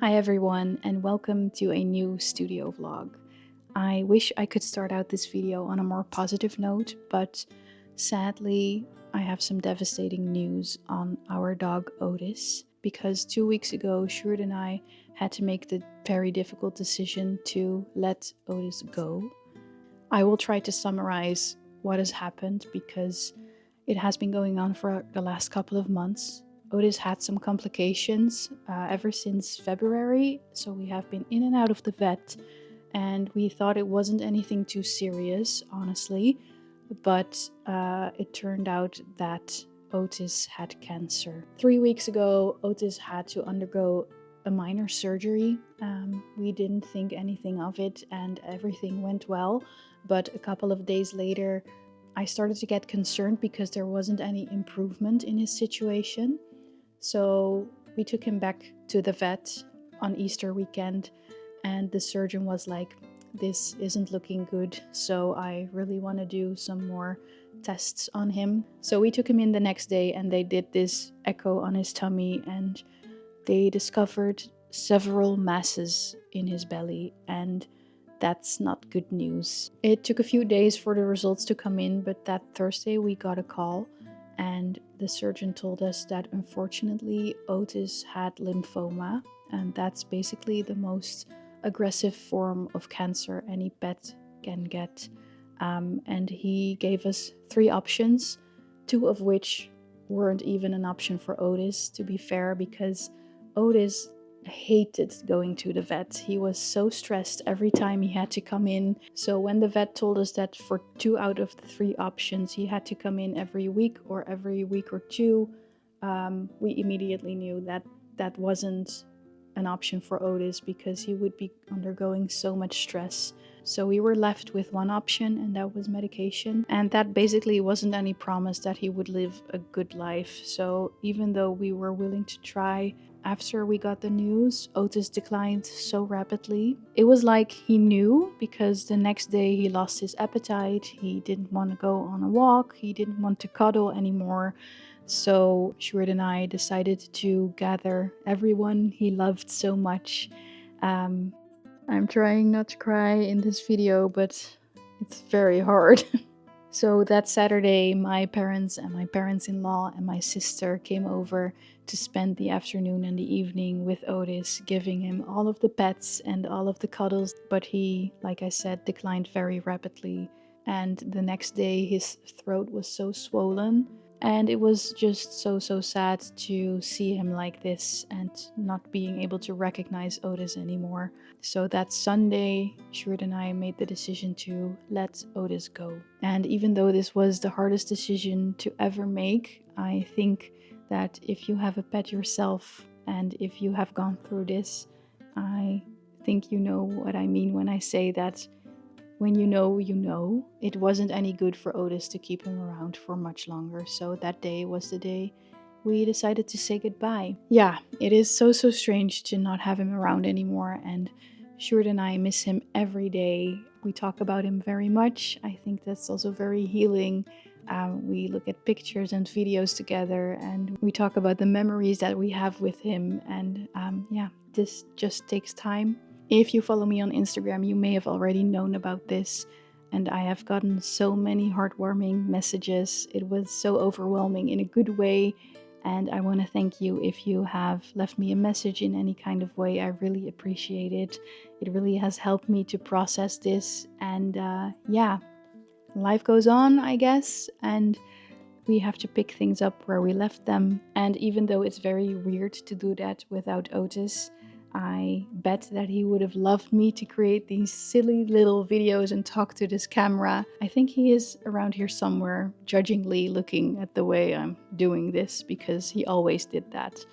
Hi everyone and welcome to a new studio vlog. I wish I could start out this video on a more positive note, but sadly I have some devastating news on our dog Otis, because 2 weeks ago Sjoerd and I had to make the very difficult decision to let Otis go. I will try to summarize what has happened because it has been going on for the last couple of months. Otis had some complications ever since February, so we have been in and out of the vet, and we thought it wasn't anything too serious, honestly, but it turned out that Otis had cancer. 3 weeks ago, Otis had to undergo a minor surgery. We didn't think anything of it and everything went well, but a couple of days later, I started to get concerned because there wasn't any improvement in his situation. So we took him back to the vet on Easter weekend, and the surgeon was like, "This isn't looking good, so I really want to do some more tests on him." So we took him in the next day and they did this echo on his tummy, and they discovered several masses in his belly, and that's not good news. It took a few days for the results to come in, but that Thursday we got a call and the surgeon told us that unfortunately Otis had lymphoma, and that's basically the most aggressive form of cancer any pet can get. And he gave us 3 options, 2 of which weren't even an option for Otis, to be fair, because Otis hated going to the vet. He was so stressed every time he had to come in. So when the vet told us that for 2 out of the 3 options he had to come in every week or every week or 2, we immediately knew that that wasn't an option for Otis because he would be undergoing so much stress. So we were left with 1 option, and that was medication. And that basically wasn't any promise that he would live a good life. So even though we were willing to try, after we got the news, Otis declined so rapidly. It was like he knew, because the next day he lost his appetite, he didn't want to go on a walk, he didn't want to cuddle anymore. So Sjoerd and I decided to gather everyone he loved so much. I'm trying not to cry in this video, but it's very hard. So that Saturday, my parents and my parents-in-law and my sister came over to spend the afternoon and the evening with Otis, giving him all of the pets and all of the cuddles. But he, like I said, declined very rapidly. And the next day his throat was so swollen. And it was just so sad to see him like this and not being able to recognize Otis anymore. So that Sunday, Sjoerd and I made the decision to let Otis go. And even though this was the hardest decision to ever make, I think that if you have a pet yourself and if you have gone through this, I think you know what I mean when I say that when you know, you know. It wasn't any good for Otis to keep him around for much longer, so that day was the day we decided to say goodbye. Yeah, it is so strange to not have him around anymore, and Sjoerd and I miss him every day. We talk about him very much. I think that's also very healing. We look at pictures and videos together, and we talk about the memories that we have with him, and yeah, this just takes time. If you follow me on Instagram, you may have already known about this, and I have gotten so many heartwarming messages. It was so overwhelming in a good way, and I want to thank you if you have left me a message in any kind of way. I really appreciate it. It really has helped me to process this, and yeah, life goes on, I guess, and we have to pick things up where we left them. And even though it's very weird to do that without Otis, I bet that he would have loved me to create these silly little videos and talk to this camera. I think he is around here somewhere, judgingly looking at the way I'm doing this, because he always did that.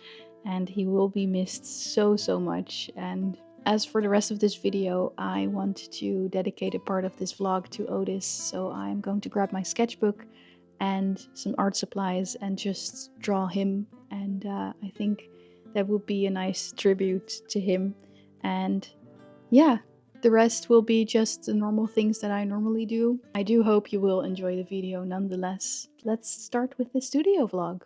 And he will be missed so much. And as for the rest of this video, I want to dedicate a part of this vlog to Otis. So I'm going to grab my sketchbook and some art supplies and just draw him. And I think that would be a nice tribute to him. And yeah, the rest will be just the normal things that I normally do. I do hope you will enjoy the video nonetheless. Let's start with the studio vlog.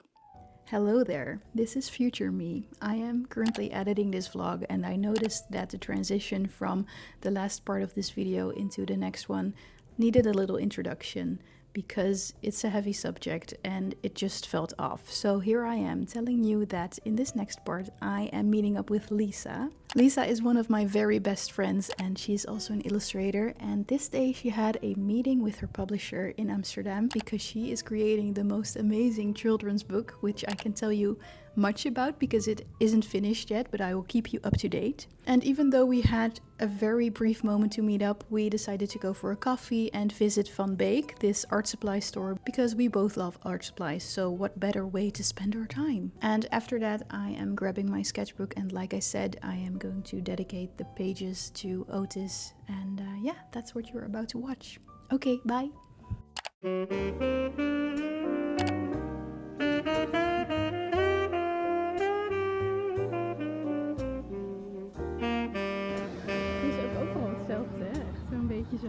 Hello there, this is future me. I am currently editing this vlog and I noticed that the transition from the last part of this video into the next one needed a little introduction because it's a heavy subject and it just felt off. So here I am telling you that in this next part I am meeting up with Lisa. Lisa is one of my very best friends and she's also an illustrator, and this day she had a meeting with her publisher in Amsterdam because she is creating the most amazing children's book, which I can tell you much about because it isn't finished yet, but I will keep you up to date. And even though we had a very brief moment to meet up, we decided to go for a coffee and visit Van Beek, this art supply store, because we both love art supplies, so what better way to spend our time. And after that I am grabbing my sketchbook and, like I said, I am going to dedicate the pages to Otis, and yeah, that's what you're about to watch. Okay, bye! Zo'n beetje zo.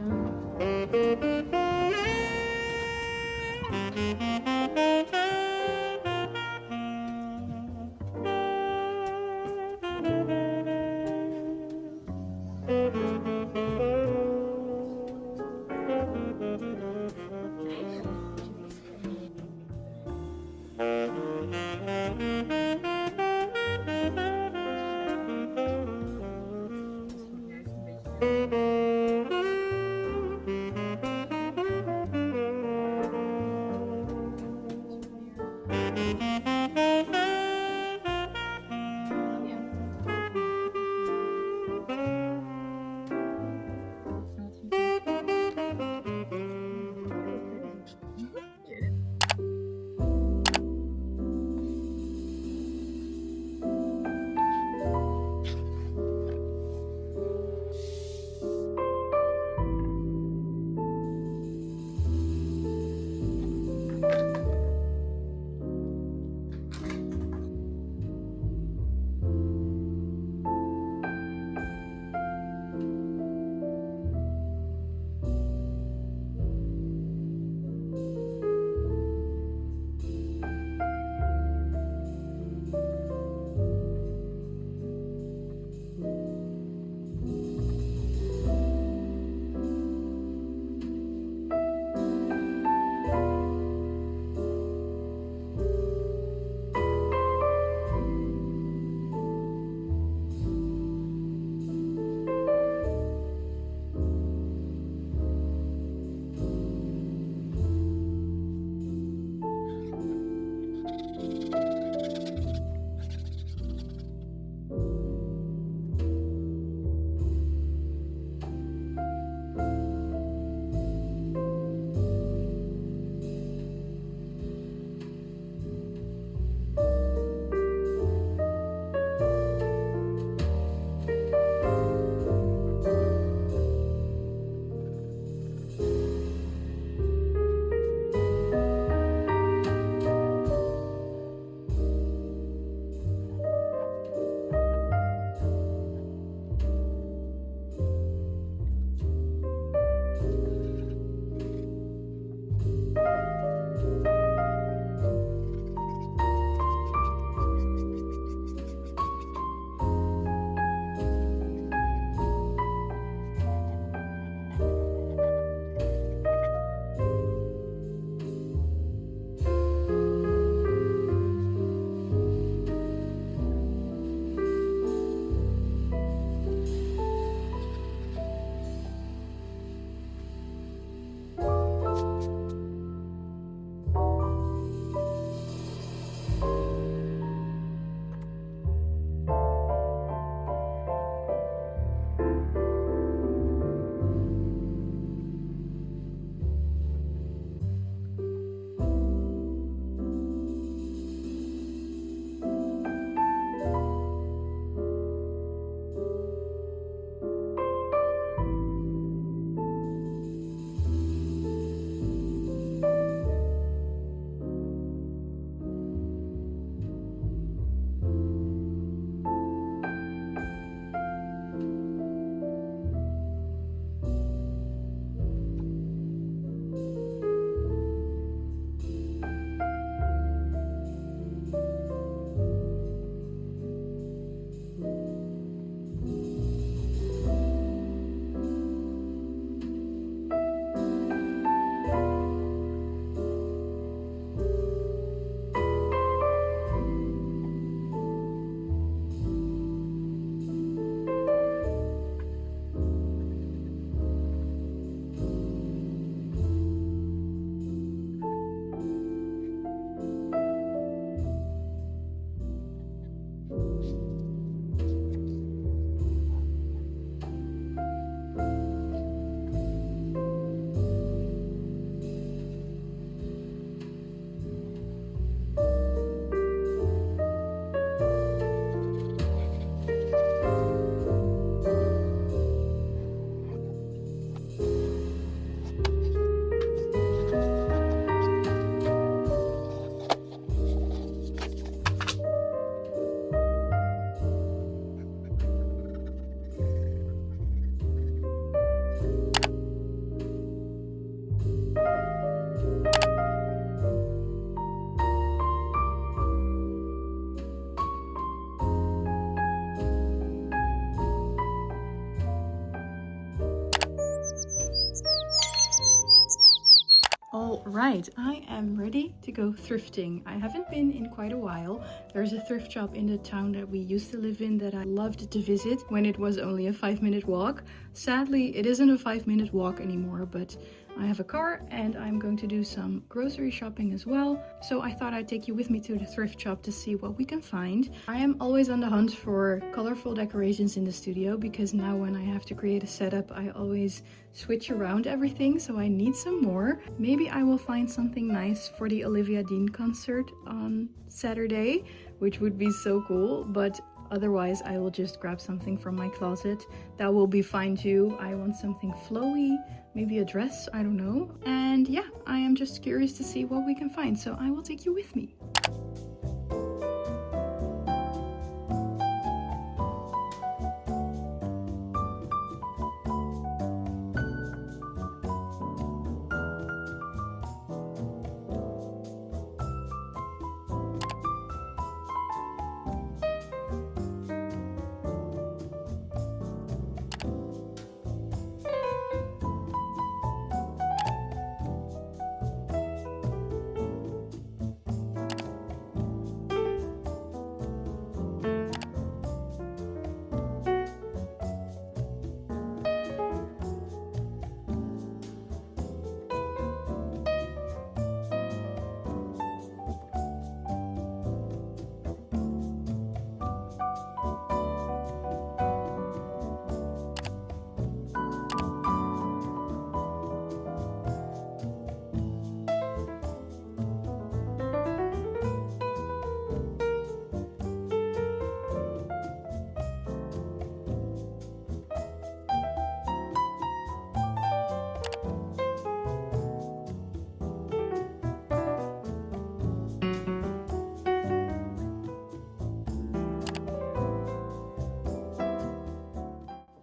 Right, I am ready to go thrifting. I haven't been in quite a while. There's a thrift shop in the town that we used to live in that I loved to visit when it was only a 5-minute walk. Sadly, it isn't a 5-minute walk anymore, but I have a car and I'm going to do some grocery shopping as well. So I thought I'd take you with me to the thrift shop to see what we can find. I am always on the hunt for colorful decorations in the studio because now when I have to create a setup, I always switch around everything, so I need some more. Maybe I will find something nice for the Olivia Dean concert on Saturday, which would be so cool, but otherwise I will just grab something from my closet. That will be fine too. I want something flowy, maybe a dress, I don't know. And yeah, I am just curious to see what we can find, so I will take you with me.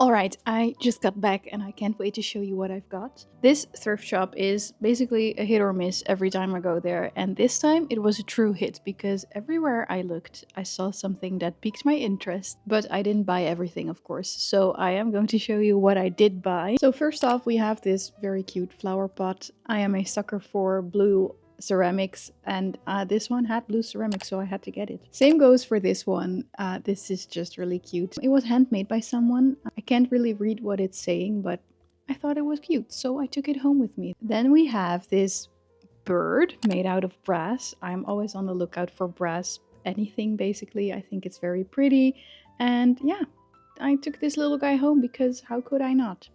Alright, I just got back and I can't wait to show you what I've got. This thrift shop is basically a hit or miss every time I go there, and this time it was a true hit because everywhere I looked I saw something that piqued my interest, but I didn't buy everything, of course, so I am going to show you what I did buy. So first off, we have this very cute flower pot. I am a sucker for blue ceramics, and this one had blue ceramics, so I had to get it. Same goes for this one. This is just really cute. It was handmade by someone. I can't really read what it's saying, but I thought it was cute, so I took it home with me. Then we have this bird made out of brass. I'm always on the lookout for brass anything, basically. I think it's very pretty, and yeah, I took this little guy home because how could I not?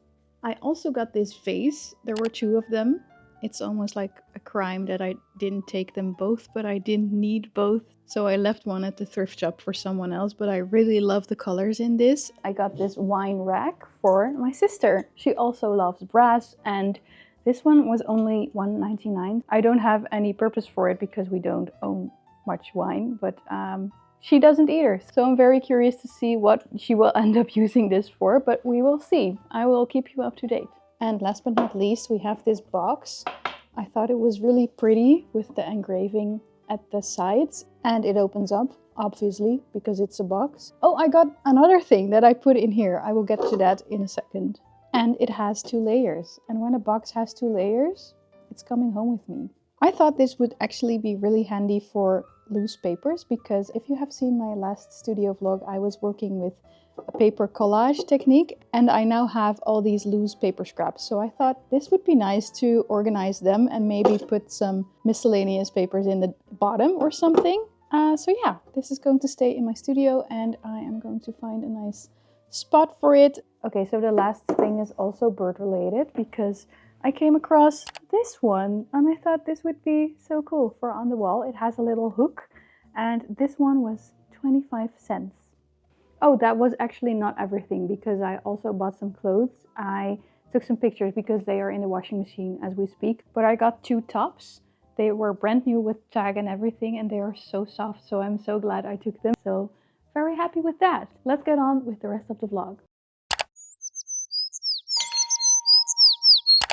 I also got this vase. There were 2 of them. It's almost like a crime that I didn't take them both, but I didn't need both. So I left one at the thrift shop for someone else, but I really love the colors in this. I got this wine rack for my sister. She also loves brass, and this one was only $1.99. I don't have any purpose for it because we don't own much wine, but she doesn't either. So I'm very curious to see what she will end up using this for, but we will see. I will keep you up to date. And last but not least, we have this box. I thought it was really pretty with the engraving at the sides, and it opens up, obviously, because it's a box. Oh, I got another thing that I put in here. I will get to that in a second. And it has 2 layers. And when a box has 2 layers, it's coming home with me. I thought this would actually be really handy for loose papers, because if you have seen my last studio vlog, I was working with a paper collage technique, and I now have all these loose paper scraps. So I thought this would be nice to organize them and maybe put some miscellaneous papers in the bottom or something. So yeah, this is going to stay in my studio, and I am going to find a nice spot for it. Okay, so the last thing is also bird related because I came across this one and I thought this would be so cool for on the wall. It has a little hook, and this one was 25 cents. Oh, that was actually not everything because I also bought some clothes. I took some pictures because they are in the washing machine as we speak. But I got 2 tops. They were brand new with tag and everything, and they are so soft. So I'm so glad I took them. So very happy with that. Let's get on with the rest of the vlog.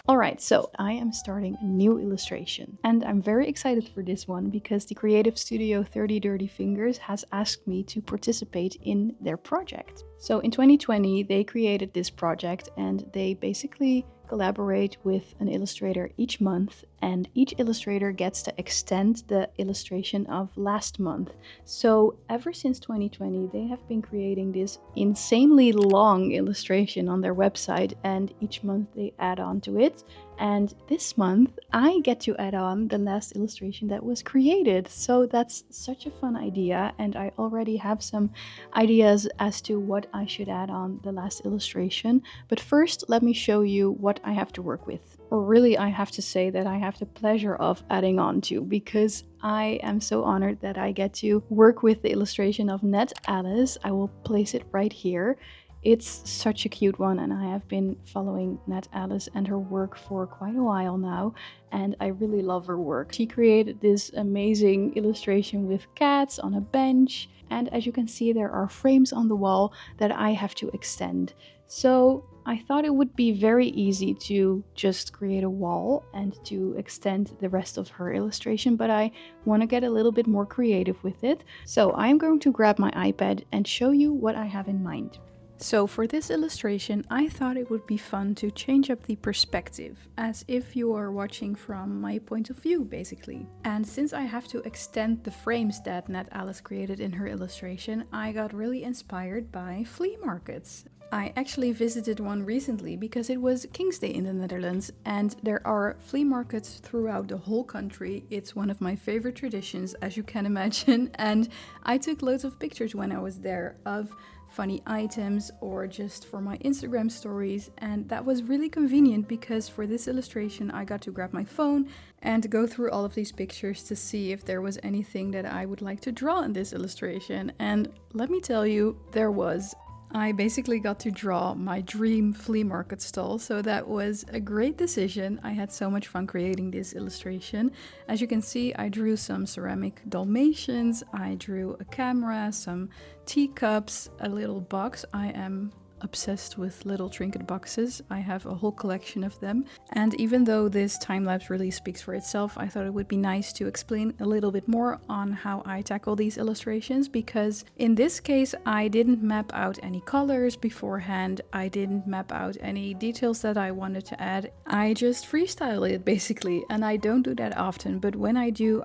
Alright, so I am starting a new illustration, and I'm very excited for this one because the creative studio 30 Dirty Fingers has asked me to participate in their project. So in 2020 they created this project, and they basically collaborate with an illustrator each month, and each illustrator gets to extend the illustration of last month. So ever since 2020, they have been creating this insanely long illustration on their website, and each month they add on to it. And this month I get to add on the last illustration that was created. So that's such a fun idea, and I already have some ideas as to what I should add on the last illustration. But first, let me show you what I have to work with. Or really, I have to say that I have the pleasure of adding on to, because I am so honored that I get to work with the illustration of Nat Alice. I will place it right here. It's such a cute one, and I have been following Nat Alice and her work for quite a while now, and I really love her work. She created this amazing illustration with cats on a bench, and as you can see, there are frames on the wall that I have to extend. So I thought it would be very easy to just create a wall and to extend the rest of her illustration, but I want to get a little bit more creative with it. So I'm going to grab my iPad and show you what I have in mind. So for this illustration, I thought it would be fun to change up the perspective, as if you are watching from my point of view, basically. And since I have to extend the frames that Nat Alice created in her illustration, I got really inspired by flea markets. I actually visited one recently because it was King's Day in the Netherlands, and there are flea markets throughout the whole country. It's one of my favorite traditions, as you can imagine, and I took loads of pictures when I was there of funny items or just for my Instagram stories, and that was really convenient because for this illustration I got to grab my phone and go through all of these pictures to see if there was anything that I would like to draw in this illustration, and let me tell you, there was. I basically got to draw my dream flea market stall, so that was a great decision. I had so much fun creating this illustration. As you can see, I drew some ceramic Dalmatians, I drew a camera, some teacups, a little box. I am obsessed with little trinket boxes. I have a whole collection of them. And even though this time-lapse really speaks for itself, I thought it would be nice to explain a little bit more on how I tackle these illustrations, because in this case I didn't map out any colors beforehand. I didn't map out any details that I wanted to add. I just freestyle it basically, and I don't do that often, but when I do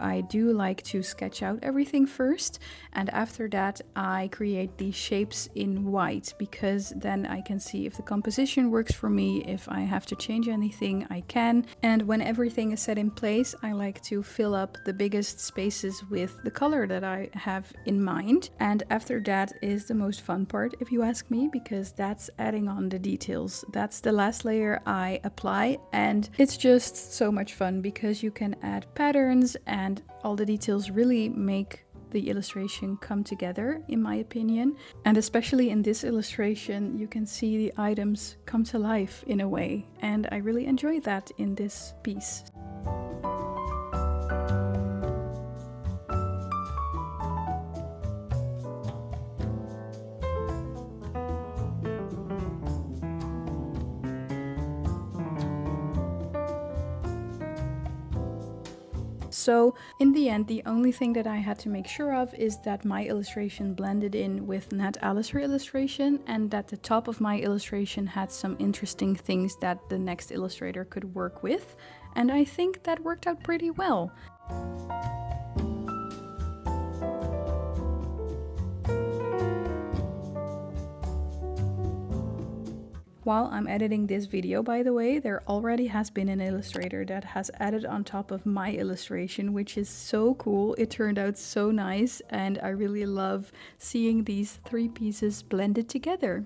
like to sketch out everything first, and after that I create these shapes in white, because then I can see if the composition works for me. If I have to change anything, I can. And when everything is set in place, I like to fill up the biggest spaces with the color that I have in mind. And after that is the most fun part, if you ask me, because that's adding on the details. That's the last layer I apply, and it's just so much fun because you can add patterns and all the details really make the illustration come together, in my opinion. And especially in this illustration, you can see the items come to life in a way, and I really enjoy that in this piece. So in the end, the only thing that I had to make sure of is that my illustration blended in with Nat Alice her illustration, and that the top of my illustration had some interesting things that the next illustrator could work with. And I think that worked out pretty well. While I'm editing this video, by the way, there already has been an illustrator that has added on top of my illustration, which is so cool. It turned out so nice, and I really love seeing these three pieces blended together.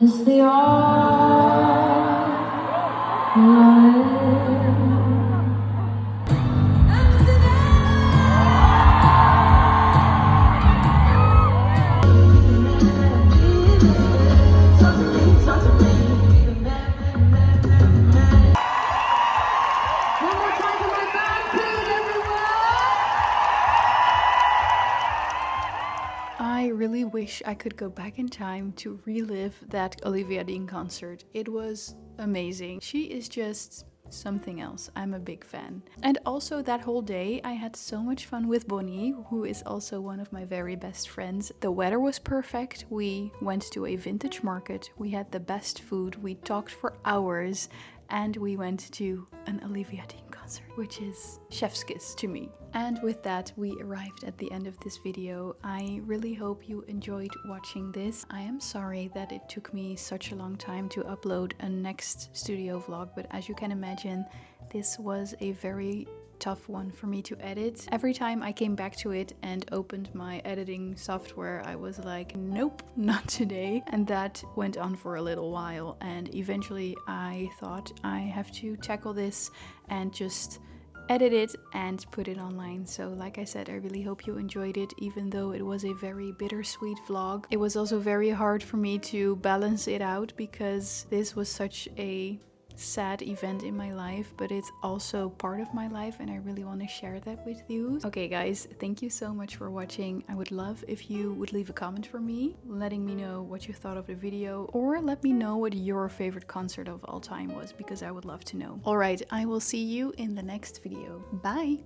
It's the art of life. I really wish I could go back in time to relive that Olivia Dean concert. It was amazing. She is just something else. I'm a big fan. And also that whole day I had so much fun with Bonny, who is also one of my very best friends. The weather was perfect. We went to a vintage market. We had the best food. We talked for hours. And we went to an Olivia Dean concert, which is chef's kiss to me. And with that, we arrived at the end of this video. I really hope you enjoyed watching this. I am sorry that it took me such a long time to upload a next studio vlog, but as you can imagine, this was a very tough one for me to edit. Every time I came back to it and opened my editing software, I was like, nope, not today. And that went on for a little while, and eventually I thought I have to tackle this and just edit it and put it online. So like I said, I really hope you enjoyed it, even though it was a very bittersweet vlog. It was also very hard for me to balance it out because this was such a sad event in my life, but it's also part of my life and I really want to share that with you. Okay guys, thank you so much for watching. I would love if you would leave a comment for me, letting me know what you thought of the video, or let me know what your favorite concert of all time was, because I would love to know. Alright, I will see you in the next video. Bye!